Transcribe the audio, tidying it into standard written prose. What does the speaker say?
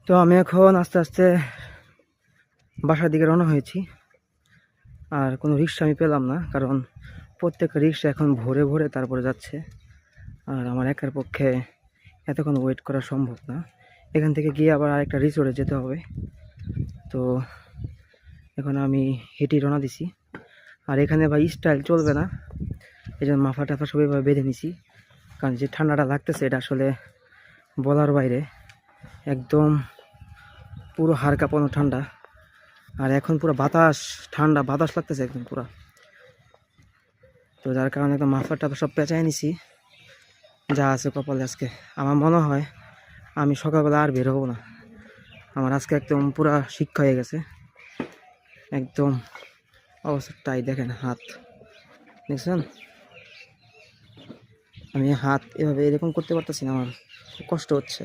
তো আমি এখন আস্তে আস্তে বাসার দিকে রওনা হয়েছি। আর কোনো রিক্সা আমি পেলাম না, কারণ প্রত্যেকটা রিক্সা এখন ভোরে ভোরে তারপরে যাচ্ছে। আর আমার একার পক্ষে এতক্ষণ ওয়েট করা সম্ভব না। এখান থেকে গিয়ে আবার আরেকটা রিসোর্টে যেতে হবে। তো এখন আমি হেঁটেই রওনা দিছি। আর এখানে ভাই স্টাইল চলবে না, এই জন্য মাফা টাফা সব এভাবে বেঁধে নিছি। কারণ যে ঠান্ডাটা লাগতেছে এটা আসলে বলার বাইরে, একদম পুরো হাড় কাঁপানো ঠান্ডা। আর এখন পুরো বাতাস, ঠান্ডা বাতাস লাগতেছে একদম পুরো। তো যার কারণে একদম মাফলার টাফা সব পেঁচাই নিছি যা আছে কপালে। আজকে আমার মনে হয় আমি সকালবেলা আর বের হবো না। আমার আজকে একদম পুরা শিক্ষা হয়ে গেছে, একদম অবস্থাটাই দেখেন। হাত দেখছেন, আমি হাত এভাবে এরকম করতে পারতেছি না, আমার কষ্ট হচ্ছে।